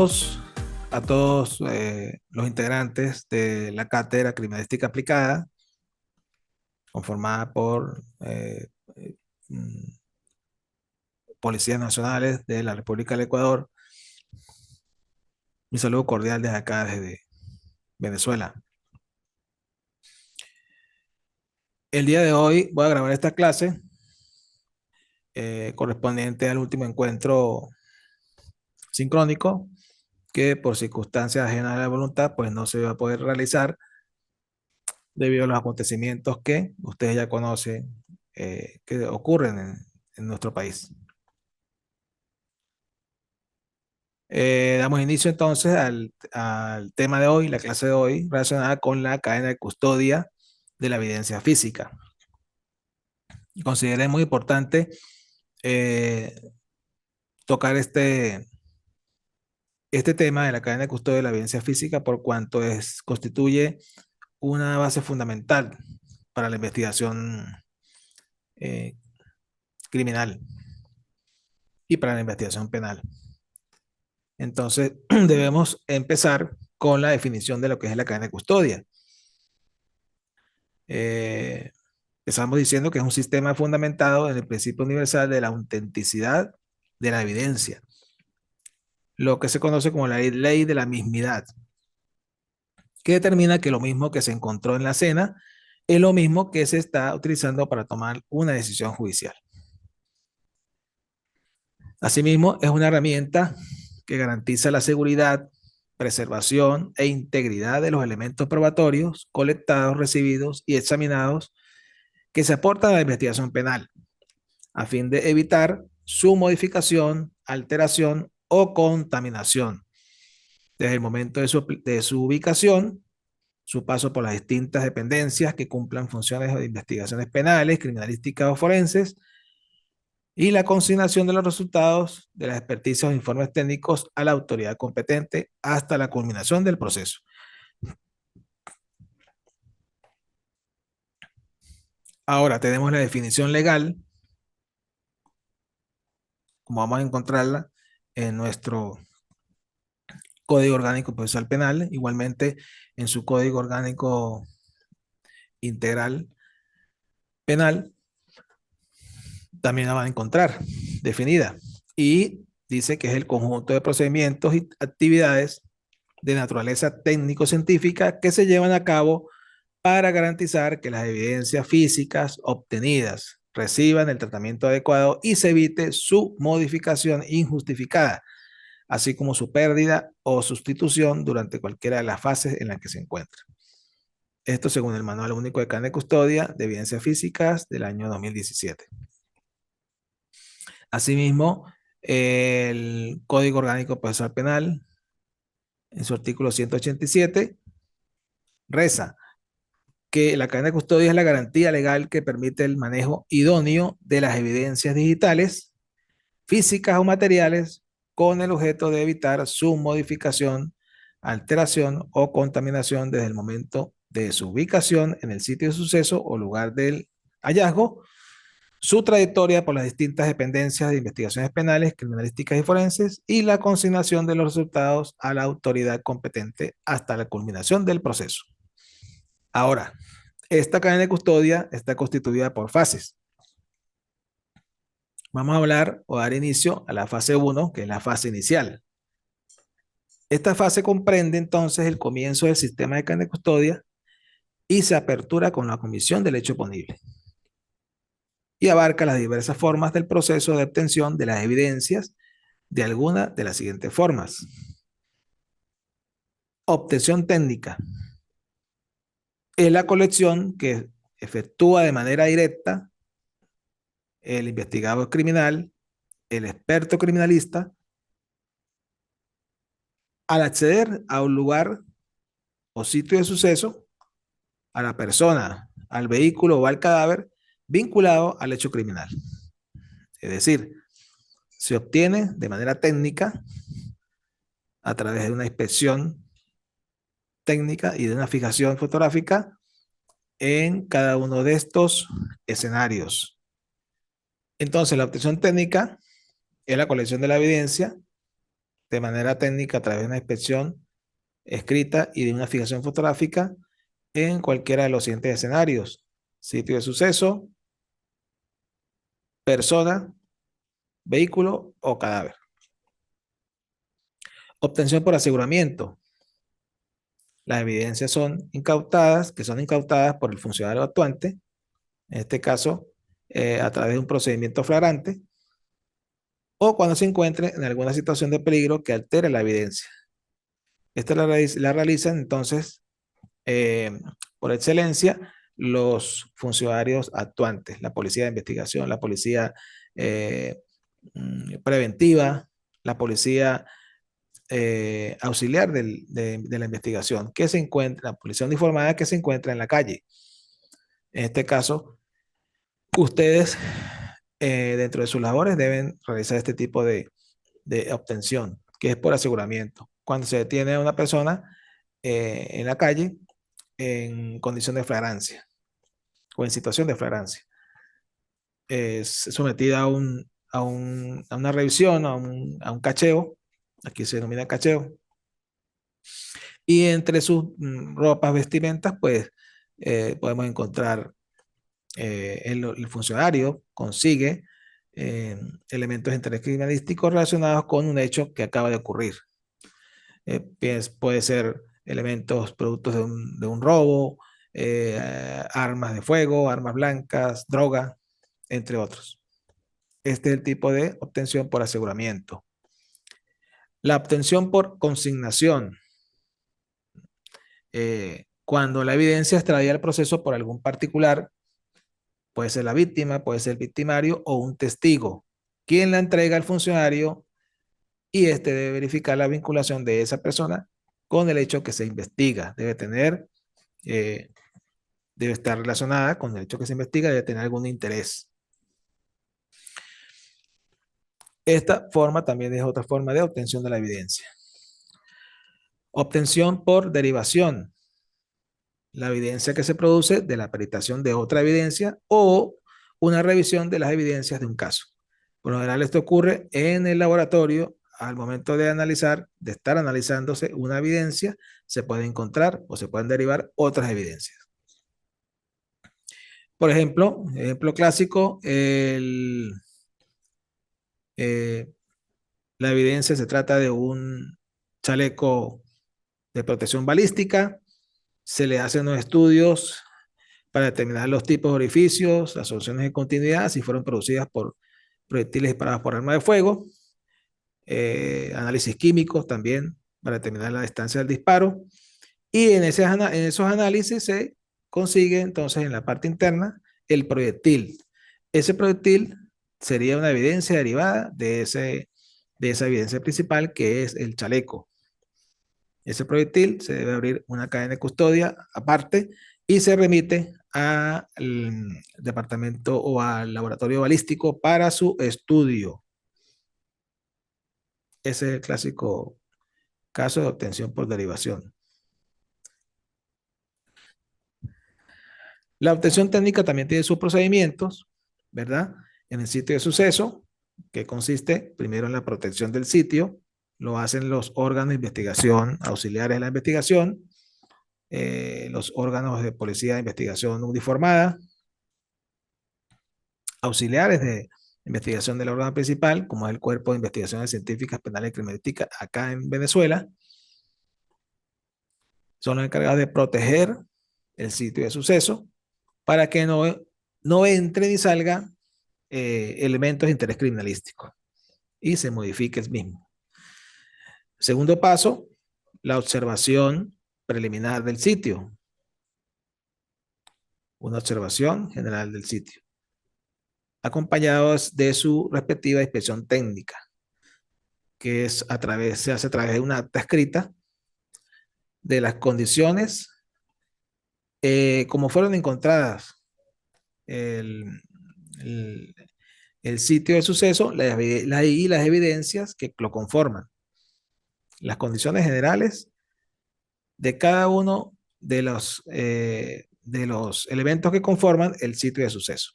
a todos los integrantes de la Cátedra Criminalística Aplicada, conformada por mm, policías nacionales de la República del Ecuador. Mi saludo cordial desde acá, desde Venezuela. El día de hoy voy a grabar esta clase correspondiente al último encuentro sincrónico, que por circunstancias ajenas a la voluntad, pues no se va a poder realizar debido a los acontecimientos que ustedes ya conocen que ocurren en nuestro país. Damos inicio entonces al tema de hoy, la clase de hoy, relacionada con la cadena de custodia de la evidencia física. Consideré muy importante eh, tocar este tema de la cadena de custodia de la evidencia física por cuanto constituye una base fundamental para la investigación eh, criminal y para la investigación penal. Entonces, debemos empezar con la definición de lo que es la cadena de custodia. Empezamos diciendo que es un sistema fundamentado en el principio universal de la autenticidad de la evidencia, lo que se conoce como la ley de la mismidad, que determina que lo mismo que se encontró en la escena es lo mismo que se está utilizando para tomar una decisión judicial. Asimismo, es una herramienta que garantiza la seguridad, preservación e integridad de los elementos probatorios colectados, recibidos y examinados que se aportan a la investigación penal, a fin de evitar su modificación, alteración o contaminación desde el momento de su ubicación, su paso por las distintas dependencias que cumplan funciones de investigaciones penales, criminalísticas o forenses, y la consignación de los resultados de las experticias o informes técnicos a la autoridad competente hasta la culminación del proceso. Ahora tenemos la definición legal, como vamos a encontrarla en nuestro Código Orgánico Procesal Penal, igualmente en su Código Orgánico Integral Penal, también la van a encontrar definida. Y dice que es el conjunto de procedimientos y actividades de naturaleza técnico-científica que se llevan a cabo para garantizar que las evidencias físicas obtenidas reciban el tratamiento adecuado y se evite su modificación injustificada, así como su pérdida o sustitución durante cualquiera de las fases en las que se encuentra. Esto según el Manual Único de Cadena de Custodia de Evidencias Físicas del año 2017. Asimismo, el Código Orgánico Procesal Penal, en su artículo 187, reza que la cadena de custodia es la garantía legal que permite el manejo idóneo de las evidencias digitales, físicas o materiales, con el objeto de evitar su modificación, alteración o contaminación desde el momento de su ubicación en el sitio de suceso o lugar del hallazgo, su trayectoria por las distintas dependencias de investigaciones penales, criminalísticas y forenses, y la consignación de los resultados a la autoridad competente hasta la culminación del proceso. Ahora, esta cadena de custodia está constituida por fases. Vamos a hablar o dar inicio a la fase 1, que es la fase inicial. Esta fase comprende entonces el comienzo del sistema de cadena de custodia y se apertura con la comisión del hecho punible. Y abarca las diversas formas del proceso de obtención de las evidencias de alguna de las siguientes formas. Obtención técnica. Es la colección que efectúa de manera directa el investigador criminal, el experto criminalista, al acceder a un lugar o sitio de suceso, a la persona, al vehículo o al cadáver vinculado al hecho criminal. Es decir, se obtiene de manera técnica a través de una inspección técnica y de una fijación fotográfica en cada uno de estos escenarios. Entonces, la obtención técnica es la colección de la evidencia de manera técnica a través de una inspección escrita y de una fijación fotográfica en cualquiera de los siguientes escenarios: sitio de suceso, persona, vehículo o cadáver. Obtención por aseguramiento. Las evidencias que son incautadas por el funcionario actuante, en este caso, a través de un procedimiento flagrante, o cuando se encuentre en alguna situación de peligro que altere la evidencia. Esta la realizan entonces, eh, por excelencia, los funcionarios actuantes, la policía de investigación, la policía eh, preventiva, la policía auxiliar de la investigación, que se encuentra, la policía uniformada que se encuentra en la calle. En este caso, ustedes, dentro de sus labores, deben realizar este tipo de obtención, que es por aseguramiento. Cuando se detiene a una persona en la calle en condición de flagrancia o en situación de flagrancia, es sometida a una revisión, a un cacheo, aquí se denomina cacheo, y entre sus ropas, vestimentas, pues podemos encontrar el funcionario consigue eh, elementos de interés criminalístico relacionados con un hecho que acaba de ocurrir. Puede ser elementos, productos de un robo, armas de fuego, armas blancas, droga, entre otros. Este es el tipo de obtención por aseguramiento. La obtención por consignación. Cuando la evidencia es traída al proceso por algún particular, puede ser la víctima, puede ser el victimario o un testigo, quien la entrega al funcionario y este debe verificar la vinculación de esa persona con el hecho que se investiga. Eh, debe estar relacionada con el hecho que se investiga, debe tener algún interés. Esta forma también es otra forma de obtención de la evidencia. Obtención por derivación. La evidencia que se produce de la peritación de otra evidencia o una revisión de las evidencias de un caso. Por lo general esto ocurre en el laboratorio. Al momento de analizar, de estar analizándose una evidencia, se puede encontrar o se pueden derivar otras evidencias. Por ejemplo clásico, la evidencia se trata de un chaleco de protección balística. Se le hacen unos estudios para determinar los tipos de orificios, las soluciones de continuidad, si fueron producidas por proyectiles disparados por arma de fuego. Análisis químicos también para determinar la distancia del disparo. Y en esos análisis se consigue entonces en la parte interna el proyectil. Ese proyectil sería una evidencia derivada de esa evidencia principal, que es el chaleco. Ese proyectil se debe abrir una cadena de custodia aparte y se remite al departamento o al laboratorio balístico para su estudio. Ese es el clásico caso de obtención por derivación. La obtención técnica también tiene sus procedimientos, ¿verdad? En el sitio de suceso, que consiste primero en la protección del sitio, lo hacen los órganos de investigación auxiliares de la investigación, los órganos de policía de investigación uniformada, auxiliares de investigación del órgano principal, como es el Cuerpo de Investigaciones Científicas, Penales y Criminalísticas acá en Venezuela, son los encargados de proteger el sitio de suceso para que no entre ni salga elementos de interés criminalístico y se modifique el mismo. Segundo paso, la observación preliminar del sitio. Una observación general del sitio, acompañados de su respectiva inspección técnica, que se hace a través de una acta escrita de las condiciones como fueron encontradas el, el, el sitio del suceso y las evidencias que lo conforman. Las condiciones generales de cada uno de los elementos que conforman el sitio de suceso.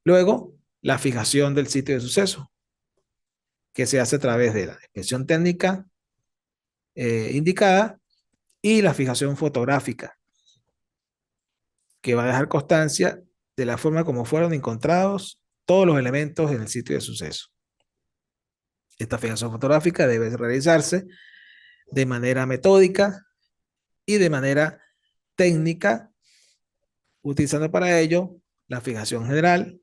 Luego, la fijación del sitio de suceso, que se hace a través de la inspección técnica indicada y la fijación fotográfica, que va a dejar constancia de la forma como fueron encontrados todos los elementos en el sitio de suceso. Esta fijación fotográfica debe realizarse de manera metódica y de manera técnica, utilizando para ello la fijación general,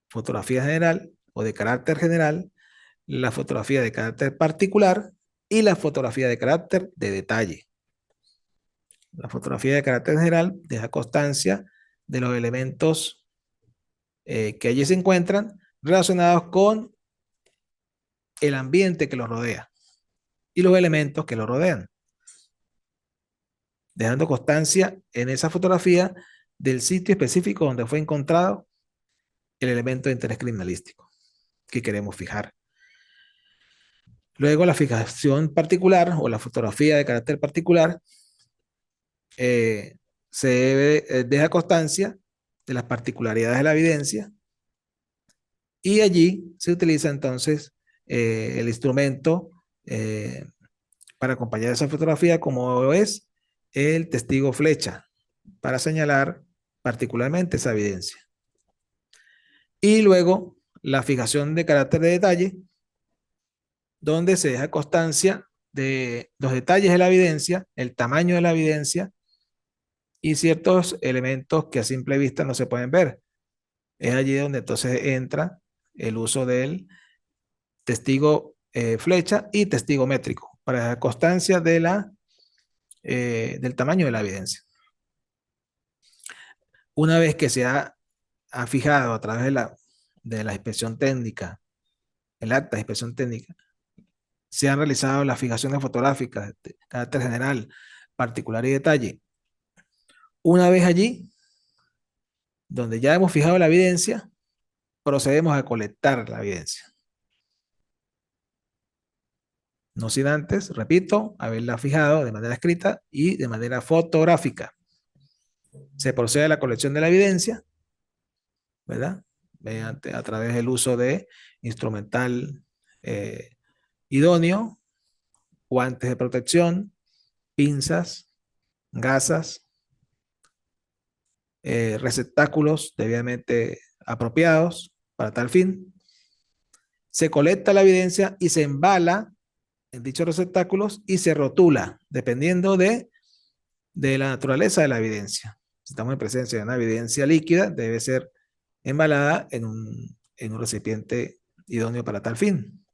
fotografía general o de carácter general, la fotografía de carácter particular y la fotografía de carácter de detalle. La fotografía de carácter general deja constancia de los elementos que allí se encuentran relacionados con el ambiente que los rodea y los elementos que lo rodean, dejando constancia en esa fotografía del sitio específico donde fue encontrado el elemento de interés criminalístico que queremos fijar. Luego la fijación particular o la fotografía de carácter particular deja constancia de las particularidades de la evidencia y allí se utiliza entonces el instrumento para acompañar esa fotografía como es el testigo flecha para señalar particularmente esa evidencia. Y luego la fijación de carácter de detalle, donde se deja constancia de los detalles de la evidencia, el tamaño de la evidencia y ciertos elementos que a simple vista no se pueden ver. Es allí donde entonces entra el uso del testigo flecha y testigo métrico para dejar constancia de del tamaño de la evidencia. Una vez que se ha fijado a través de la inspección técnica, el acta de inspección técnica, se han realizado las fijaciones fotográficas de carácter general, particular y detalle. Una vez allí, donde ya hemos fijado la evidencia, procedemos a colectar la evidencia. No sin antes, repito, haberla fijado de manera escrita y de manera fotográfica. Se procede a la colección de la evidencia, ¿verdad? A través del uso de instrumental idóneo, guantes de protección, pinzas, gasas, receptáculos debidamente apropiados para tal fin. Se colecta la evidencia y se embala en dichos receptáculos y se rotula, dependiendo de la naturaleza de la evidencia. Si estamos en presencia de una evidencia líquida, debe ser embalada en un recipiente idóneo para tal fin.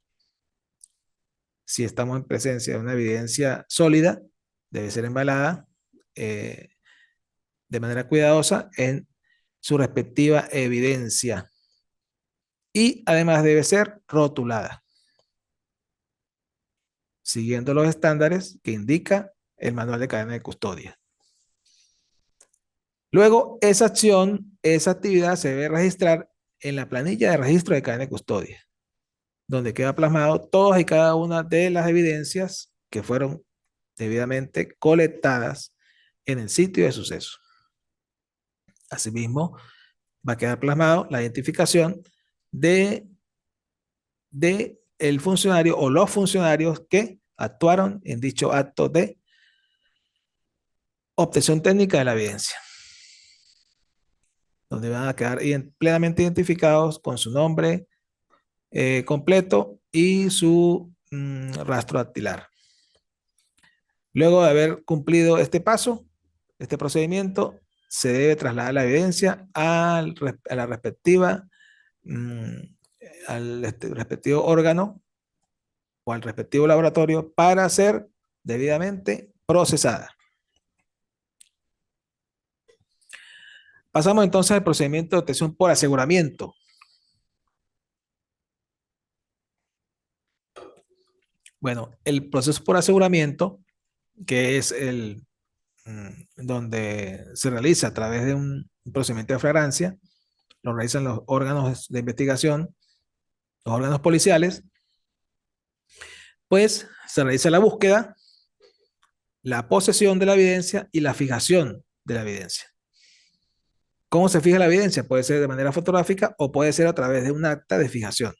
Si estamos en presencia de una evidencia sólida, debe ser embalada de manera cuidadosa en su respectiva evidencia. Y además debe ser rotulada, siguiendo los estándares que indica el manual de cadena de custodia. Luego, esa acción, esa actividad se debe registrar en la planilla de registro de cadena de custodia, donde queda plasmado todas y cada una de las evidencias que fueron debidamente colectadas en el sitio de suceso. Asimismo, va a quedar plasmado la identificación de el funcionario o los funcionarios que actuaron en dicho acto de obtención técnica de la evidencia, donde van a quedar plenamente identificados con su nombre completo y su rastro dactilar. Luego de haber cumplido este paso, este procedimiento, se debe trasladar la evidencia a la respectiva, al respectivo órgano o al respectivo laboratorio para ser debidamente procesada. Pasamos entonces al procedimiento de obtención por aseguramiento. Bueno, el proceso por aseguramiento, que es donde se realiza a través de un procedimiento de flagrancia, lo realizan los órganos de investigación, los órganos policiales, pues se realiza la búsqueda, la posesión de la evidencia y la fijación de la evidencia. ¿Cómo se fija la evidencia? Puede ser de manera fotográfica o puede ser a través de un acta de fijación.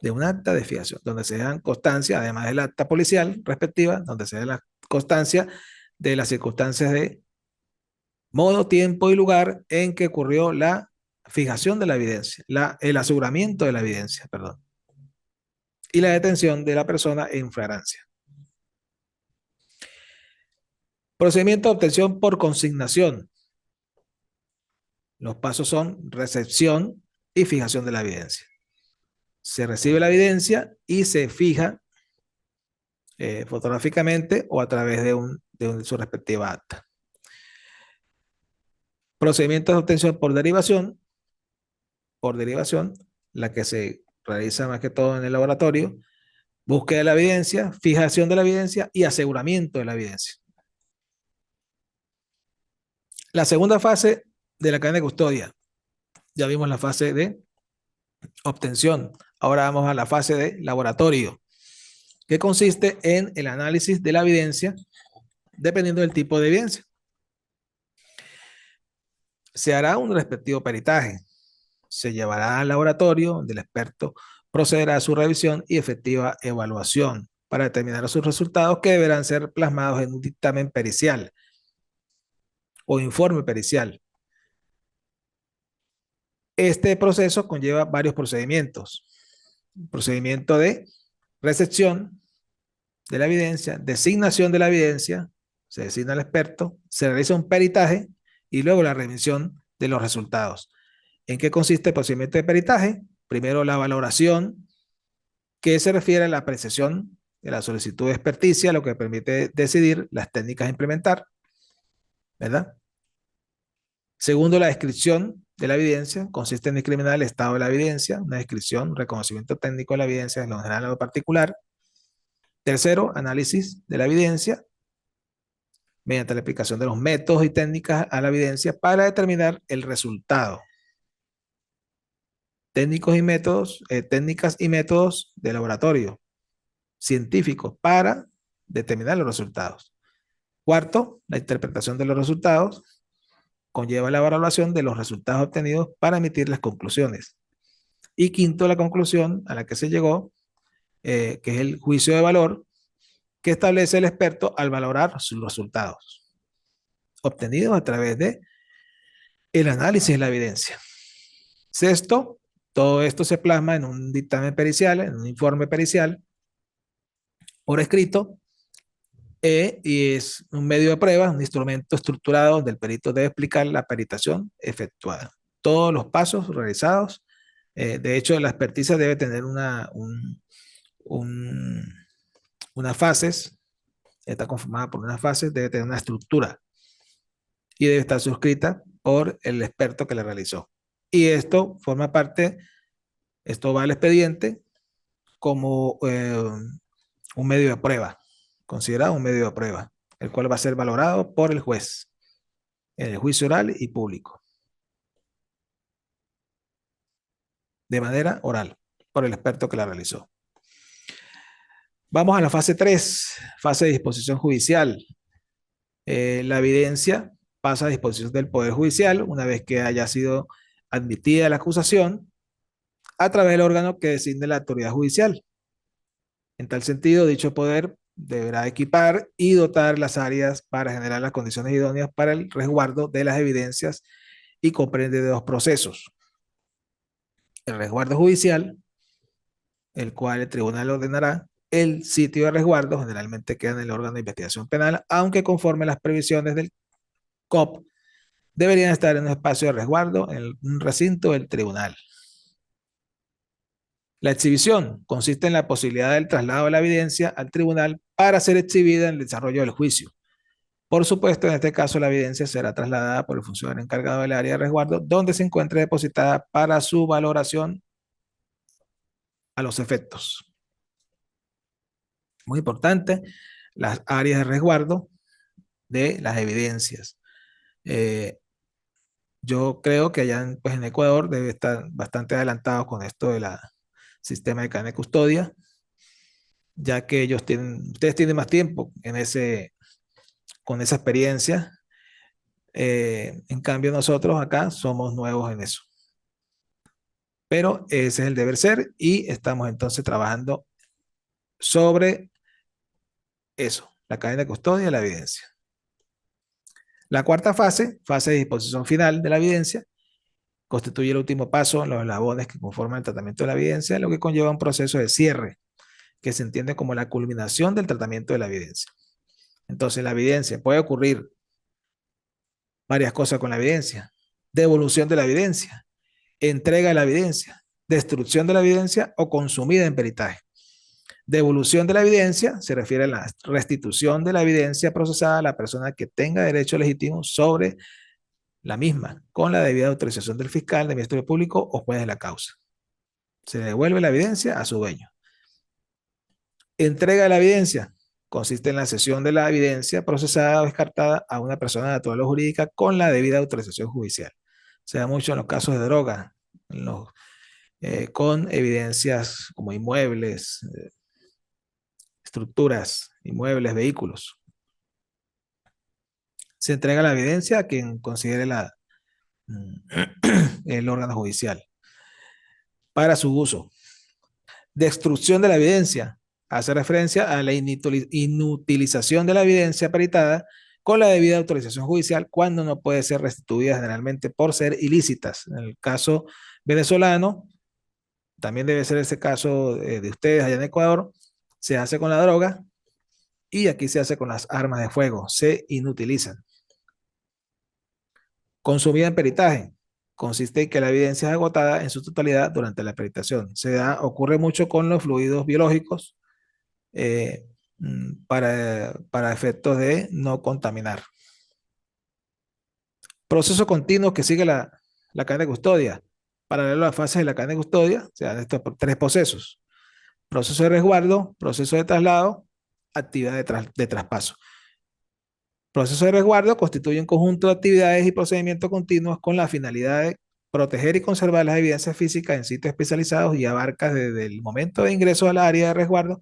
de un acta de fijación, donde se dejan constancia, además del acta policial respectiva, donde se da la constancia de las circunstancias de modo, tiempo y lugar en que ocurrió la fijación de la evidencia, el aseguramiento de la evidencia, perdón, y la detención de la persona en flagrancia. Procedimiento de obtención por consignación. Los pasos son recepción y fijación de la evidencia. Se recibe la evidencia y se fija fotográficamente o a través de su respectiva acta. Procedimientos de obtención por derivación, la que se realiza más que todo en el laboratorio, búsqueda de la evidencia, fijación de la evidencia y aseguramiento de la evidencia. La segunda fase de la cadena de custodia. Ya vimos la fase de obtención. Ahora vamos a la fase de laboratorio, que consiste en el análisis de la evidencia dependiendo del tipo de evidencia. Se hará un respectivo peritaje. Se llevará al laboratorio donde el experto procederá a su revisión y efectiva evaluación para determinar sus resultados que deberán ser plasmados en un dictamen pericial o informe pericial. Este proceso conlleva varios procedimientos. Procedimiento de recepción de la evidencia, designación de la evidencia, se designa al experto, se realiza un peritaje y luego la revisión de los resultados. ¿En qué consiste el procedimiento de peritaje? Primero la valoración, que se refiere a la apreciación de la solicitud de experticia, lo que permite decidir las técnicas a implementar, ¿verdad? Segundo, la descripción de la evidencia consiste en discriminar el estado de la evidencia, una descripción, un reconocimiento técnico de la evidencia en lo general o lo particular. Tercero, análisis de la evidencia mediante la aplicación de los métodos y técnicas a la evidencia para determinar el resultado. Técnicas y métodos de laboratorio científicos para determinar los resultados. Cuarto, la interpretación de los resultados conlleva la evaluación de los resultados obtenidos para emitir las conclusiones. Y quinto, la conclusión a la que se llegó, que es el juicio de valor que establece el experto al valorar sus resultados obtenidos a través de el análisis de la evidencia. Sexto, todo esto se plasma en un dictamen pericial, en un informe pericial por escrito, y es un medio de prueba, un instrumento estructurado donde el perito debe explicar la peritación efectuada. Todos los pasos realizados. De hecho, la experticia debe tener unas fases, está conformada por unas fases, debe tener una estructura y debe estar suscrita por el experto que la realizó. Y esto forma parte, esto va al expediente como un medio de prueba, considerado un medio de prueba, el cual va a ser valorado por el juez en el juicio oral y público, de manera oral, por el experto que la realizó. Vamos a la fase 3, fase de disposición judicial. La evidencia pasa a disposición del Poder Judicial una vez que haya sido admitida la acusación a través del órgano que designe la autoridad judicial. En tal sentido, dicho poder deberá equipar y dotar las áreas para generar las condiciones idóneas para el resguardo de las evidencias y comprende de dos procesos. El resguardo judicial, el cual el tribunal ordenará el sitio de resguardo, generalmente queda en el órgano de investigación penal, aunque conforme las previsiones del COP, deberían estar en un espacio de resguardo en un recinto del tribunal. La exhibición consiste en la posibilidad del traslado de la evidencia al tribunal para ser exhibida en el desarrollo del juicio. Por supuesto, en este caso, la evidencia será trasladada por el funcionario encargado del área de resguardo, donde se encuentre depositada para su valoración a los efectos. Muy importante, las áreas de resguardo de las evidencias. Yo creo que allá pues, en Ecuador debe estar bastante adelantado con esto del sistema de cadena de custodia, ya que ustedes tienen más tiempo con esa experiencia. En cambio, nosotros acá somos nuevos en eso. pero ese es el deber ser y estamos entonces trabajando sobre eso, la cadena de custodia y la evidencia. La cuarta fase, fase de disposición final de la evidencia, constituye el último paso en los eslabones que conforman el tratamiento de la evidencia, lo que conlleva un proceso de cierre, que se entiende como la culminación del tratamiento de la evidencia. Entonces, la evidencia puede ocurrir varias cosas con la evidencia: devolución de la evidencia, entrega de la evidencia, destrucción de la evidencia o consumida en peritaje. Devolución de la evidencia se refiere a la restitución de la evidencia procesada a la persona que tenga derecho legítimo sobre la misma, con la debida autorización del fiscal, del Ministerio Público o juez de la causa. Se devuelve la evidencia a su dueño. Entrega de la evidencia consiste en la cesión de la evidencia procesada o descartada a una persona natural o jurídica con la debida autorización judicial. Se da mucho en los casos de droga, con evidencias como inmuebles, estructuras, inmuebles, vehículos. Se entrega la evidencia a quien considere el órgano judicial para su uso. Destrucción de la evidencia hace referencia a la inutilización de la evidencia peritada con la debida autorización judicial cuando no puede ser restituida generalmente por ser ilícitas. En el caso venezolano, también debe ser ese caso de ustedes allá en Ecuador, se hace con la droga y aquí se hace con las armas de fuego, se inutilizan. Consumida en peritaje consiste en que la evidencia es agotada en su totalidad durante la peritación. Ocurre mucho con los fluidos biológicos, eh, para efectos de no contaminar. Proceso continuo que sigue la cadena de custodia. Paralelo a las fases de la cadena de custodia, se dan estos tres procesos: proceso de resguardo, proceso de traslado, actividad de traspaso. Proceso de resguardo constituye un conjunto de actividades y procedimientos continuos con la finalidad de proteger y conservar las evidencias físicas en sitios especializados y abarca desde el momento de ingreso al área de resguardo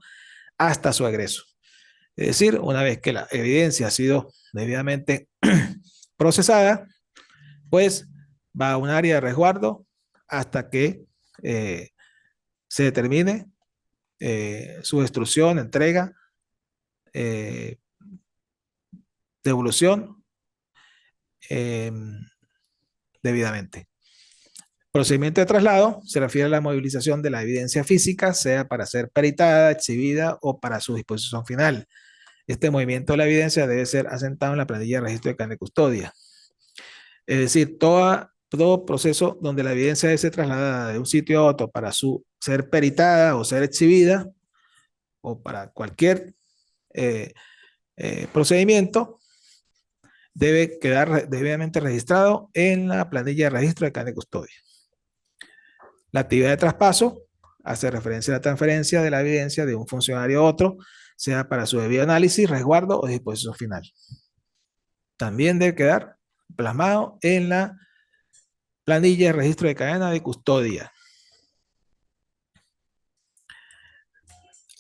hasta su egreso. Es decir, una vez que la evidencia ha sido debidamente procesada, pues va a un área de resguardo hasta que se determine su destrucción, entrega, eh, devolución eh, debidamente. Procedimiento de traslado se refiere a la movilización de la evidencia física, sea para ser peritada, exhibida o para su disposición final. Este movimiento de la evidencia debe ser asentado en la planilla de registro de cadena de custodia. Es decir, todo proceso donde la evidencia debe ser trasladada de un sitio a otro para ser peritada o ser exhibida o para cualquier eh, procedimiento, debe quedar debidamente registrado en la planilla de registro de cadena de custodia. La actividad de traspaso hace referencia a la transferencia de la evidencia de un funcionario a otro, sea para su debido análisis, resguardo o disposición final. También debe quedar plasmado en la planilla de registro de cadena de custodia.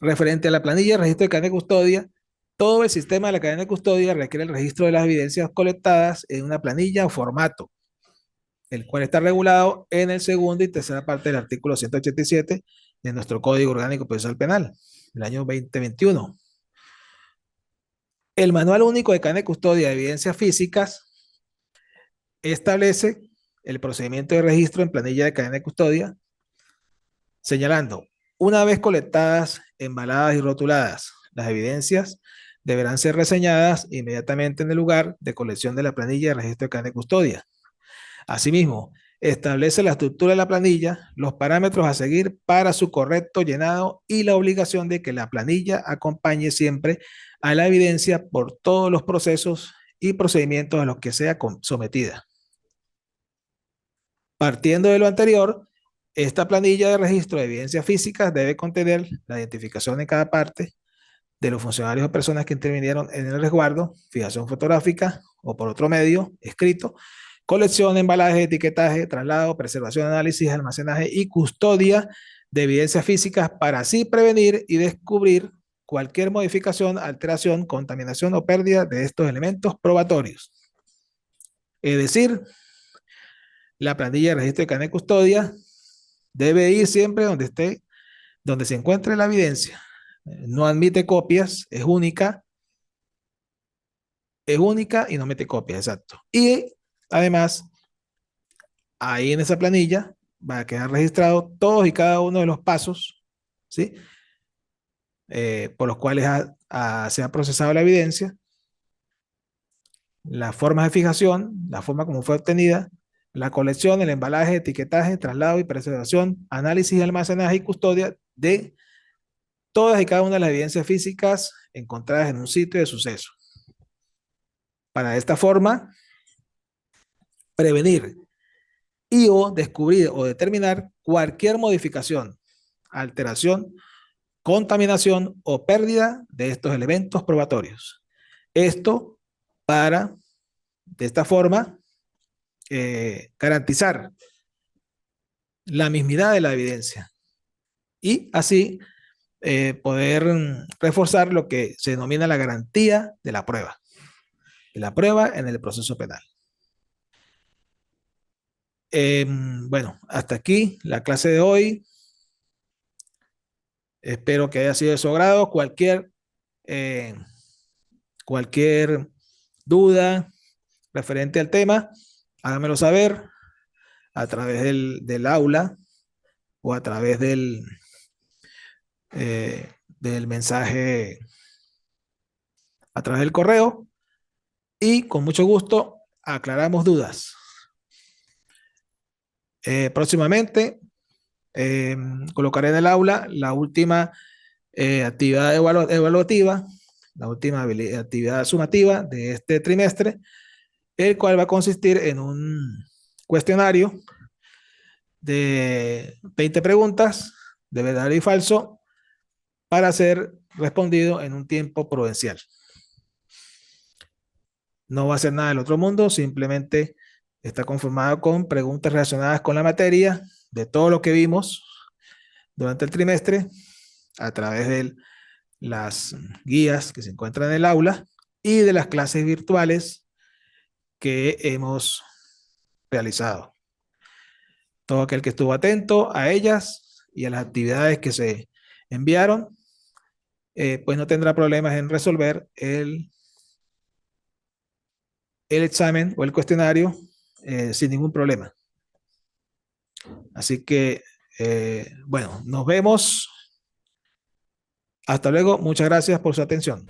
Referente a la planilla de registro de cadena de custodia, todo el sistema de la cadena de custodia requiere el registro de las evidencias colectadas en una planilla o formato, el cual está regulado en el segundo y tercera parte del artículo 187 de nuestro Código Orgánico Procesal Penal del año 2021. El Manual Único de Cadena de Custodia de Evidencias Físicas establece el procedimiento de registro en planilla de cadena de custodia, señalando: una vez colectadas, embaladas y rotuladas, las evidencias deberán ser reseñadas inmediatamente en el lugar de colección de la planilla de registro de cadena de custodia. Asimismo, establece la estructura de la planilla, los parámetros a seguir para su correcto llenado y la obligación de que la planilla acompañe siempre a la evidencia por todos los procesos y procedimientos a los que sea sometida. Partiendo de lo anterior, esta planilla de registro de evidencias físicas debe contener la identificación de cada parte de los funcionarios o personas que intervinieron en el resguardo, fijación fotográfica o por otro medio escrito, colección, embalaje, etiquetaje, traslado, preservación, análisis, almacenaje y custodia de evidencias físicas para así prevenir y descubrir cualquier modificación, alteración, contaminación o pérdida de estos elementos probatorios. Es decir, la planilla de registro de cadena de custodia Debe ir siempre donde esté, donde se encuentre la evidencia. No admite copias, es única y no mete copias, exacto. Y además, ahí en esa planilla va a quedar registrado todos y cada uno de los pasos, ¿sí? Por los cuales se ha procesado la evidencia, las formas de fijación, la forma como fue obtenida, la colección, el embalaje, etiquetaje, traslado y preservación, análisis, almacenaje y custodia de todas y cada una de las evidencias físicas encontradas en un sitio de suceso. Para de esta forma, prevenir y o descubrir o determinar cualquier modificación, alteración, contaminación o pérdida de estos elementos probatorios. Esto para, de esta forma, garantizar la mismidad de la evidencia y así poder reforzar lo que se denomina la garantía de la prueba en el proceso penal. Bueno, hasta aquí la clase de hoy. Espero que haya sido de su agrado. Cualquier duda referente al tema, háganmelo saber a través del aula o a través del mensaje, a través del correo y con mucho gusto aclaramos dudas. Próximamente eh, colocaré en el aula la última actividad evaluativa, la última actividad sumativa de este trimestre, el cual va a consistir en un cuestionario de 20 preguntas de verdadero y falso para ser respondido en un tiempo prudencial. No va a ser nada del otro mundo, simplemente está conformado con preguntas relacionadas con la materia de todo lo que vimos durante el trimestre a través de las guías que se encuentran en el aula y de las clases virtuales que hemos realizado. Todo aquel que estuvo atento a ellas y a las actividades que se enviaron, pues no tendrá problemas en resolver el examen o el cuestionario sin ningún problema. Así que, bueno, nos vemos. Hasta luego. Muchas gracias por su atención.